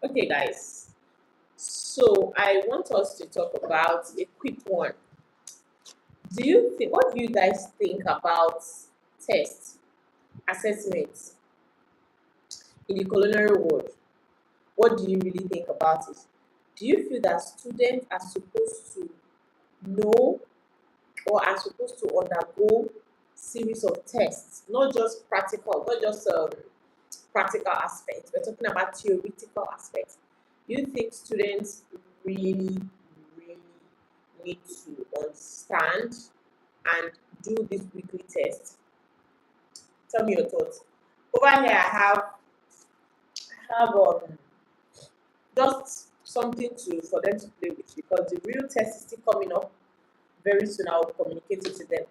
Okay, guys. So I want us to talk about a quick one. Do you think? What do you guys think about tests, assessments in the culinary world? What do you really think about it? Do you feel that students are supposed to know or are supposed to undergo series of tests, not just practical, not just practical aspects. We're talking about theoretical aspects. Do you think students really, really need to understand and do this weekly test? Tell me your thoughts. Over here, I have just something to for them to play with because the real test is still coming up very soon. I will communicate it to them.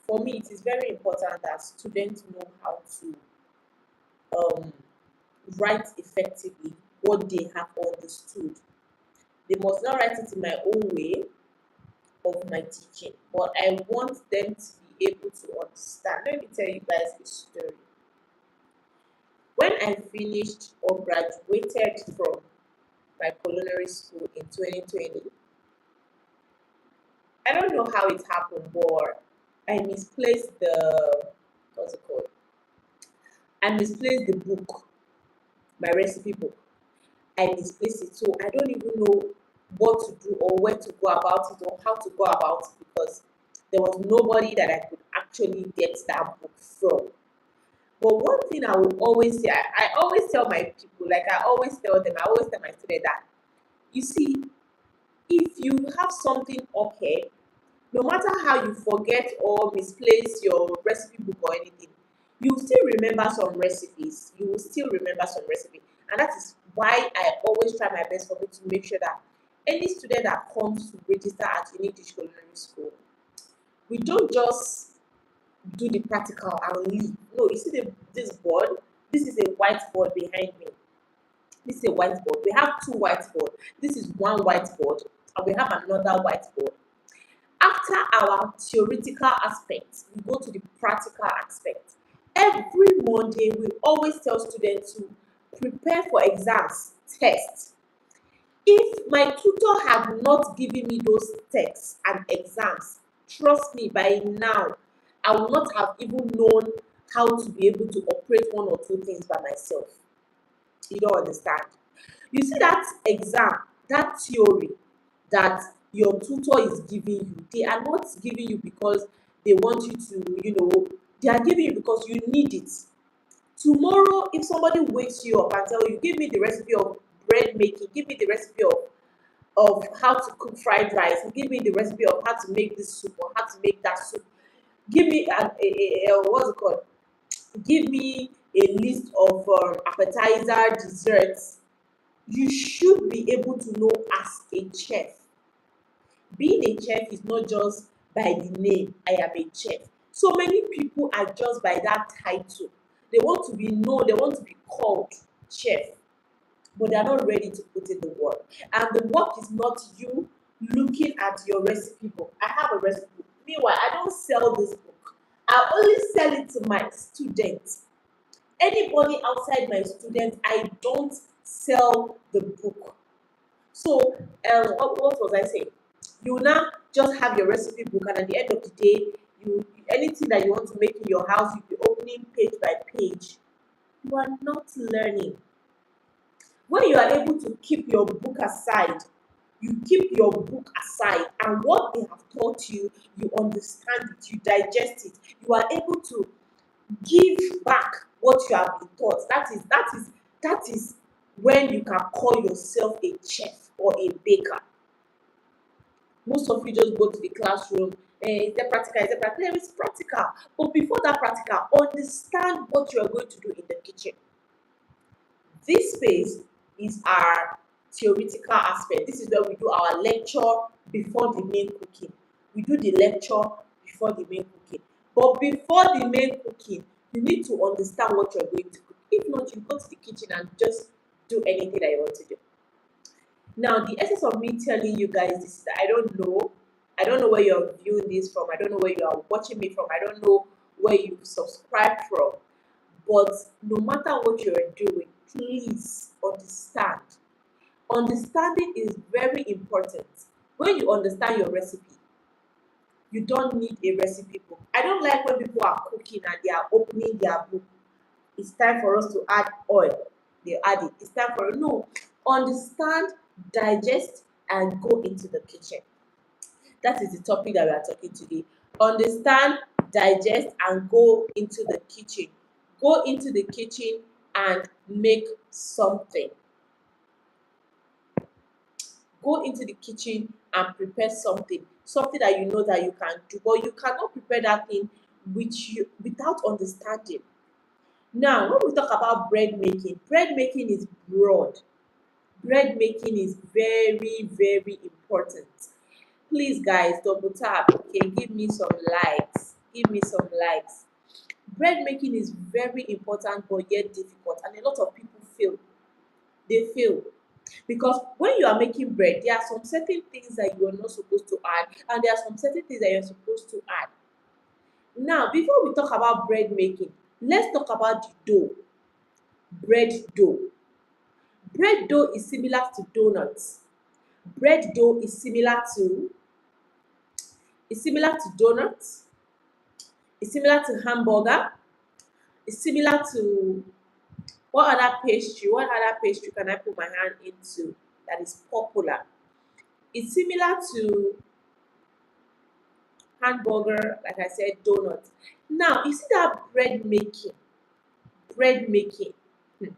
For me, it is very important that students know how to um, write effectively what they have understood. They must not write it in my own way of my teaching, but I want them to be able to understand. Let me tell you guys a story. When I finished or graduated from my culinary school in 2020, I don't know how it happened, but I misplaced the what's it called? I misplaced the book, my recipe book. I misplaced it. So I don't even know what to do or where to go about it or how to go about it because there was nobody that I could actually get that book from. But one thing I will always say, I always tell my people, like I always tell them, I always tell my students that you see, if you have something up here, no matter how you forget or misplace your recipe book or anything, you will still remember some recipes. You will still remember some recipe. And that is why I always try my best for me to make sure that any student that comes to register at Unique Dish Culinary School, we don't just do the practical and leave. No, you see this board? This is a whiteboard behind me. This is a whiteboard. We have two whiteboards. This is one whiteboard, and we have another whiteboard. After our theoretical aspect, we go to the practical aspect. Every Monday, we always tell students to prepare for exams, tests. If my tutor had not given me those tests and exams, trust me, by now, I would not have even known how to be able to operate one or two things by myself. You don't understand. You see that exam, that theory that your tutor is giving you, they are not giving you because they want you to, they are giving you because you need it. Tomorrow, if somebody wakes you up and tell you, give me the recipe of bread making, give me the recipe of how to cook fried rice, give me the recipe of how to make this soup or how to make that soup, give me what's it called? Give me a list of appetizer, desserts. You should be able to know as a chef. Being a chef is not just by the name, I am a chef. So many people are just by that title. They want to be known, they want to be called chef, but they are not ready to put in the work. And the work is not you looking at your recipe book. I have a recipe book. Meanwhile, I don't sell this book. I only sell it to my students. Anybody outside my students, I don't sell the book. So, what was I saying? You now just have your recipe book, and at the end of the day, you anything that you want to make in your house, you'll be opening page by page. You are not learning. When you are able to keep your book aside, you keep your book aside, and what they have taught you, you understand it, you digest it, you are able to give back what you have been taught. That is when you can call yourself a chef or a baker. Most of you just go to the classroom. Is there practical? Is there practical? There is practical. But before that practical, understand what you are going to do in the kitchen. This space is our theoretical aspect. This is where we do our lecture before the main cooking. We do the lecture before the main cooking. But before the main cooking, you need to understand what you're going to cook. If not, you go to the kitchen and just do anything that you want to do. Now, the essence of me telling you guys this is that I don't know. I don't know where you're viewing this from. I don't know where you are watching me from. I don't know where you subscribe from. But no matter what you're doing, please understand. Understanding is very important. When you understand your recipe, you don't need a recipe book. I don't like when people are cooking and they are opening their book. It's time for us to add oil. They add it. It's time for no. Understand, digest, and go into the kitchen. That is the topic that we are talking today. Understand, digest, and go into the kitchen. Go into the kitchen and make something. Go into the kitchen and prepare something. Something that you know that you can do, but you cannot prepare that thing without understanding. Now, when we talk about bread making is broad. Bread making is very, very important. Please, guys, double tap. Okay, give me some likes. Give me some likes. Bread making is very important but yet difficult, and a lot of people fail. They fail because when you are making bread, there are some certain things that you are not supposed to add, and there are some certain things that you're supposed to add. Now, before we talk about bread making, let's talk about the dough. Bread dough. Bread dough is similar to donuts. Bread dough is similar to donuts. It's similar to hamburger. It's similar to what other pastry? What other pastry can I put my hand into that is popular? It's similar to hamburger, like I said, donuts. Now, you see that bread making. Bread making. Hmm.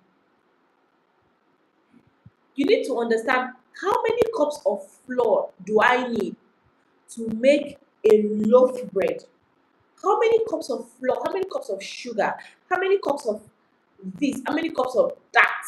You need to understand how many cups of flour do I need to make a loaf bread? How many cups of flour? How many cups of sugar? How many cups of this? How many cups of that?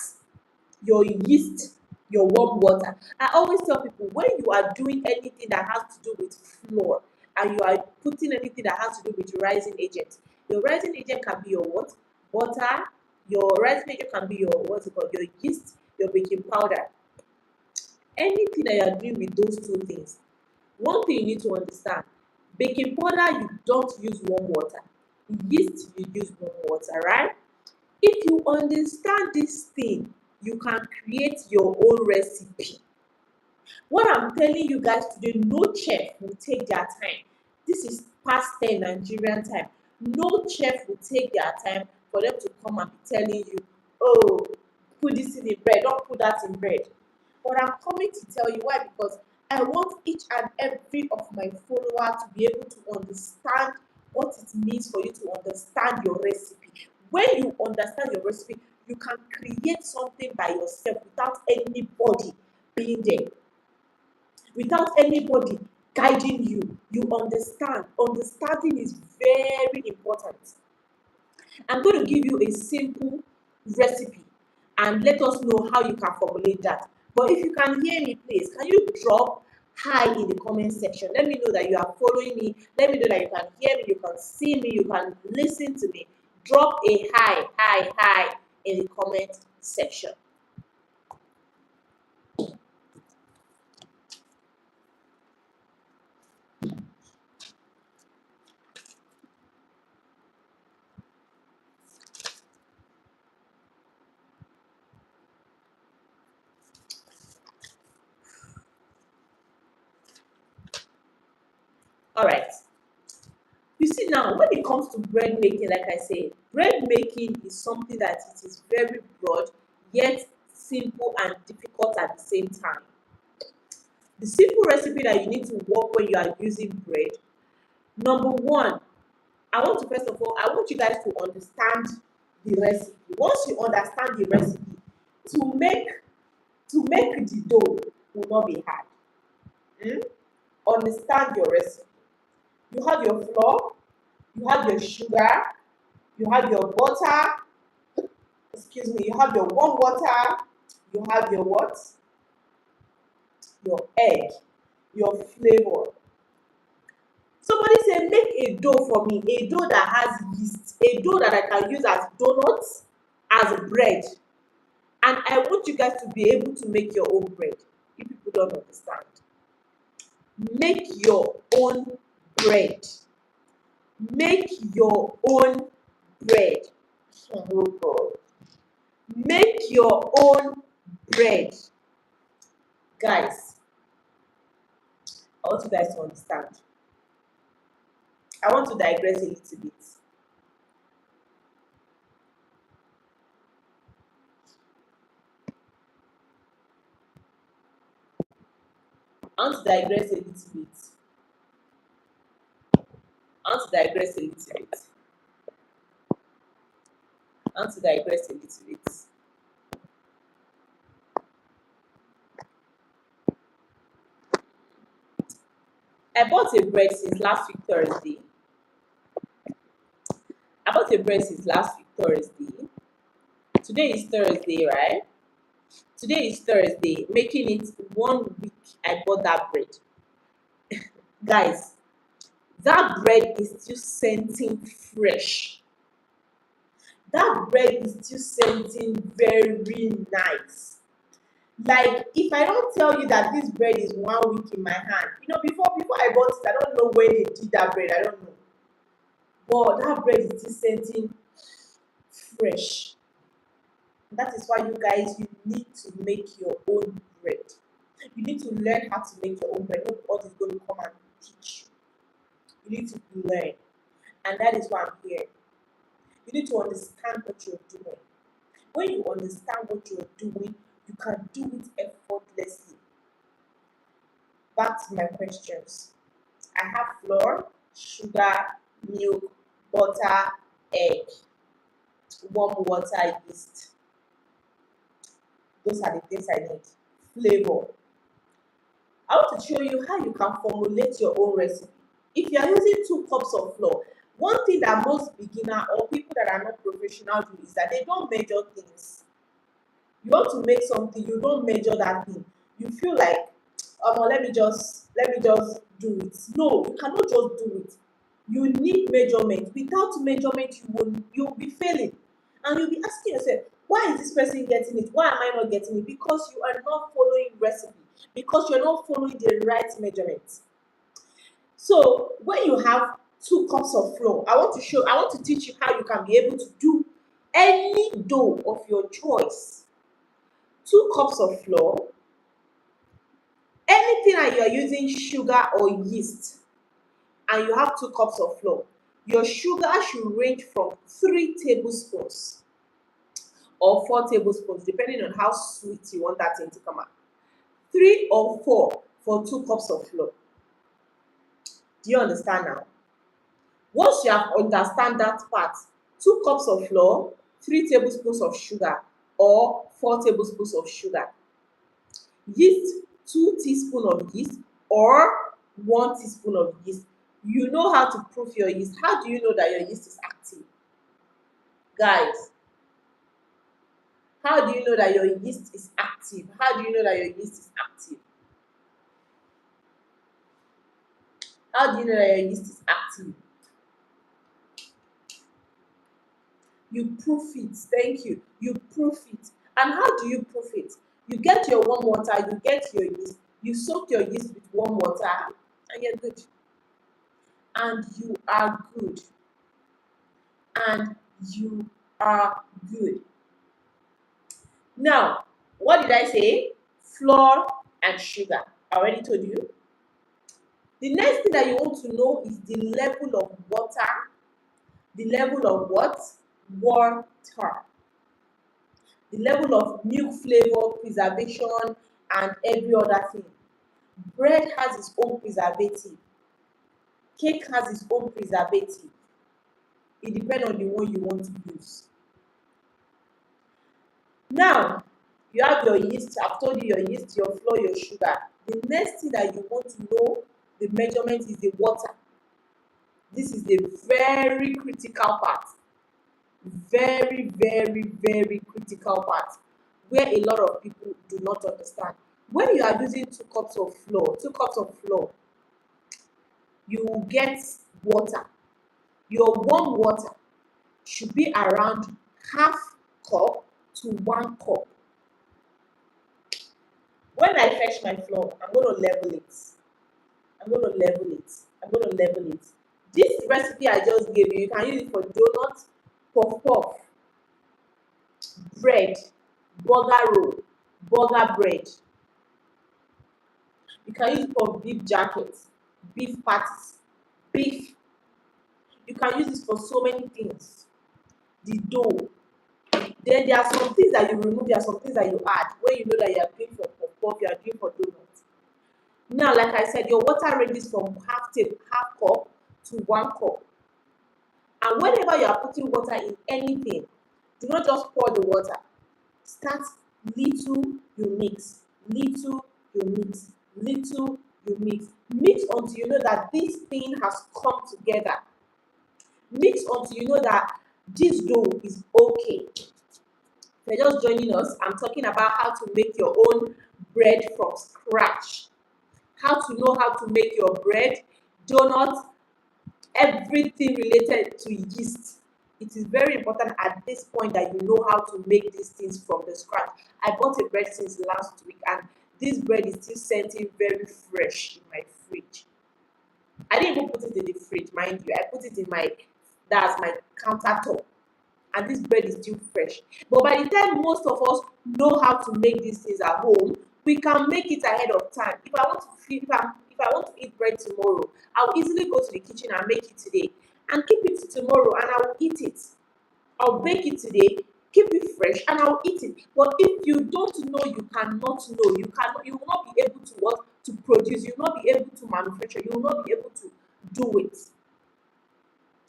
Your yeast, your warm water. I always tell people when you are doing anything that has to do with flour and you are putting anything that has to do with rising agent, your rising agent can be your what? Butter. Your rising agent can be your what's it called? Your yeast, your baking powder. Anything that you are doing with those two things, one thing you need to understand, baking powder you don't use warm water, yeast you use warm water, right? If you understand this thing, you can create your own recipe. What I'm telling you guys today, no chef will take their time. This is past 10 Nigerian time. No chef will take their time for them to come and be telling you, oh, put this in the bread, don't put that in bread. But I'm coming to tell you why, because I want each and every of my followers to be able to understand what it means for you to understand your recipe. When you understand your recipe, you can create something by yourself without anybody being there, without anybody guiding you. You understand. Understanding is very important. I'm going to give you a simple recipe and let us know how you can formulate that. But if you can hear me, please, can you drop hi in the comment section? Let me know that you are following me. Let me know that you can hear me, you can see me, you can listen to me. Drop a hi in the comment section. All right. You see now, when it comes to bread making, like I said, bread making is something that it is very broad, yet simple and difficult at the same time. The simple recipe that you need to work when you are using bread. Number one, I want to first of all, I want you guys to understand the recipe. Once you understand the recipe, to make the dough will not be hard. Hmm? Understand your recipe. You have your flour, you have your sugar, you have your butter, excuse me, you have your warm water, you have your what? Your egg, your flavor. Somebody say, make a dough for me, a dough that has yeast, a dough that I can use as donuts, as bread. And I want you guys to be able to make your own bread. If people don't understand, make your own bread. Make your own bread. Oh God. Make your own bread. Guys, I want you guys to understand. I want to digress a little bit. I want to digress a little bit. I want to digress a little bit. I want to digress a little bit. I bought a bread since last week Thursday. I bought a bread since last week Thursday. Today is Thursday, right? Today is Thursday, making it 1 week I bought that bread. Guys, that bread is still scenting fresh. That bread is still scenting very nice. Like, if I don't tell you that this bread is 1 week in my hand, before I bought it, I don't know when they did that bread. I don't know. But that bread is still scenting fresh. That is why you guys, you need to make your own bread. You need to learn how to make your own bread. Nobody's going to come and teach you. You need to learn. And that is why I'm here. You need to understand what you're doing. When you understand what you're doing, you can do it effortlessly. Back to my questions. I have flour, sugar, milk, butter, egg, warm water, yeast. Those are the things I need. Flavor. I want to show you how you can formulate your own recipe. If you are using 2 cups of flour, one thing that most beginner or people that are not professional do is that they don't measure things. You want to make something, you don't measure that thing. You feel like, let me just do it. No, you cannot just do it. You need measurement. Without measurement, you'll be failing. And you'll be asking yourself, why is this person getting it? Why am I not getting it? Because you are not following recipe, because you're not following the right measurements. So when you have 2 cups of flour, I want to teach you how you can be able to do any dough of your choice. 2 cups of flour, anything that you are using sugar or yeast, and you have 2 cups of flour, your sugar should range from 3 tablespoons or 4 tablespoons, depending on how sweet you want that thing to come out. 3 or 4 for 2 cups of flour. Do you understand now? Once you have understand that part, 2 cups of flour, 3 tablespoons of sugar or 4 tablespoons of sugar. Yeast, 2 teaspoons of yeast or 1 teaspoon of yeast. You know how to proof your yeast. How do you know that your yeast is active? Guys, how do you know that your yeast is active? How do you know that your yeast is active? How do you know that your yeast is active? You proof it. Thank you. You proof it. And how do you proof it? You get your warm water, you get your yeast, you soak your yeast with warm water, and you're good. And you are good. And you are good. Now, what did I say? Flour and sugar. I already told you. The next thing that you want to know is the level of water. The level of what? Water. The level of milk flavor, preservation, and every other thing. Bread has its own preservative. Cake has its own preservative. It depends on the one you want to use. Now, you have your yeast. I've told you your yeast, your flour, your sugar. The next thing that you want to know, the measurement, is the water. This is the very critical part. Very, very, very critical part where a lot of people do not understand. When you are using 2 cups of flour, you will get water. Your warm water should be around half cup to 1 cup. When I fetch my flour, I'm going to level it. I'm going to level it. I'm going to level it. This recipe I just gave you, you can use it for donuts, puff puff, bread, burger roll, burger bread. You can use it for beef jackets, beef patties, beef. You can use this for so many things. The dough. Then there are some things that you remove, there are some things that you add when you know that you are doing for puff, you are doing for donuts. Now, like I said, your water ranges from half cup to 1 cup. And whenever you are putting water in anything, do not just pour the water. Start little, you mix, little, you mix, little, you mix. Mix until you know that this thing has come together. Mix until you know that this dough is okay. If you're just joining us, I'm talking about how to make your own bread from scratch. How to know how to make your bread, donuts, everything related to yeast. It is very important at this point that you know how to make these things from the scratch. I bought a bread since last week, and this bread is still scenting very fresh in my fridge. I didn't even put it in the fridge, mind you. I put it in my countertop, and this bread is still fresh. But by the time most of us know how to make these things at home, we can make it ahead of time. If I want to eat bread tomorrow, I'll easily go to the kitchen and make it today and keep it to tomorrow, and I'll eat it. I'll bake it today, keep it fresh, and I'll eat it. But if you don't know, you cannot know. You will not be able to what to produce. You will not be able to manufacture. You will not be able to do it.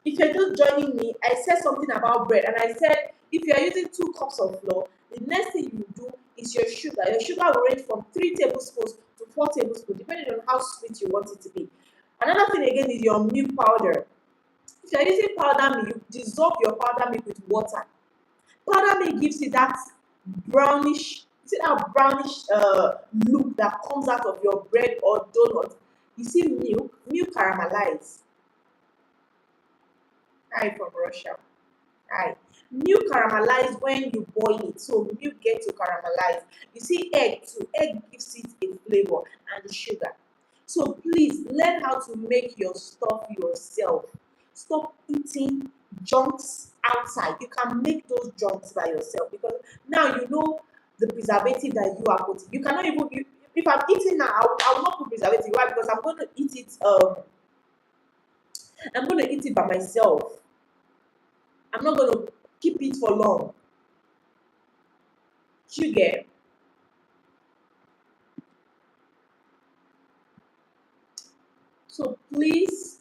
If you're just joining me, I said something about bread, and I said if you're using 2 cups of flour, the next thing you do is your sugar. Your sugar will range from 3 tablespoons to 4 tablespoons, depending on how sweet you want it to be. Another thing again is your milk powder. If you're using powder milk, dissolve your powder milk with water. Powder milk gives you that brownish, you see that brownish look that comes out of your bread or donut. You see milk caramelizes. Hi from Russia. Hi. Milk caramelize when you boil it, so milk gets to caramelize. You see egg too. Egg gives it a flavor, and the sugar. So please learn how to make your stuff yourself. Stop eating junks outside. You can make those junks by yourself, because now you know the preservative that you are putting. You cannot even if I'm eating now, I will not put preservative. Why? Because I'm going to eat it. I'm going to eat it by myself. I'm not going to keep it for long. You get. So please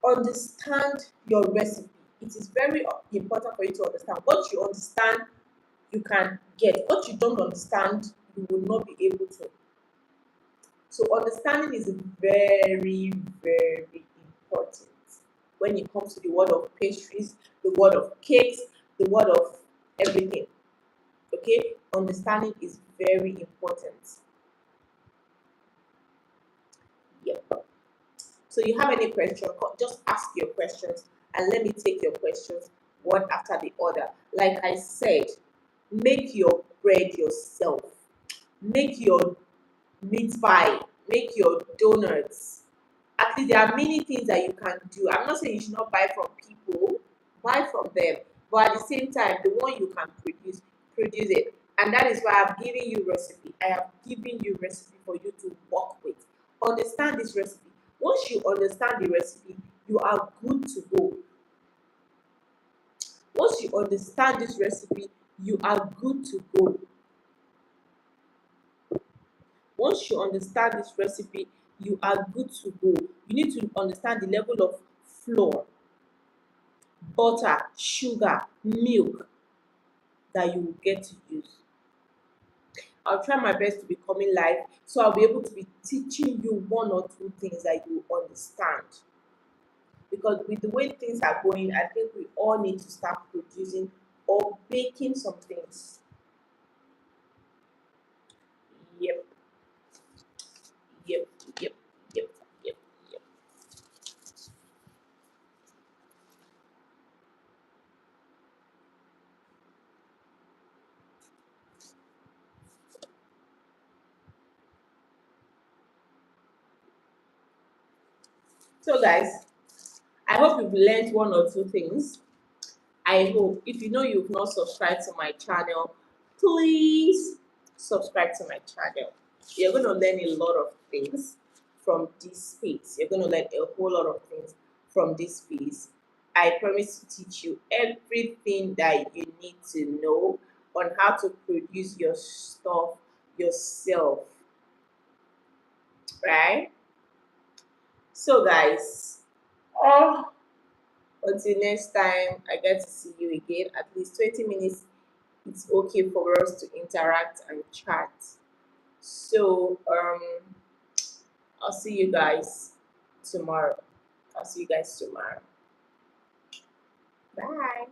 understand your recipe. It is very important for you to understand. What you understand, you can get. What you don't understand, you will not be able to. So understanding is very, very important when it comes to the world of pastries, the world of cakes, the world of everything. Okay, understanding is very important. Yep. So you have any question, just ask your questions, and let me take your questions one after the other. Like I said, make your bread yourself. Make your meat pie, make your donuts. At least there are many things that you can do. I'm not saying you should not buy from people, buy from them. But at the same time, the one you can produce it. And that is why I've given you recipe. I have given you recipe for you to work with. Understand this recipe. Once you understand the recipe, you are good to go. Once you understand this recipe, you are good to go. Once you understand this recipe, you are good to go. You need to understand the level of flour, butter, sugar, milk that you will get to use. I'll try my best to be coming live, so I'll be able to be teaching you 1 or 2 things that you understand. Because with the way things are going, I think we all need to start producing or baking some things. Yep, yep, yep, yep, yep, yep. So guys, I hope you've learned 1 or 2 things. I hope. If you know you've not subscribed to my channel, please subscribe to my channel. You're going to learn a lot of things from this space. You're going to learn a whole lot of things from this space. I promise to teach you everything that you need to know on how to produce your stuff yourself, right? So, guys, oh, until next time, I get to see you again. At least 20 minutes, it's okay for us to interact and chat. So, I'll see you guys tomorrow. I'll see you guys tomorrow. Bye.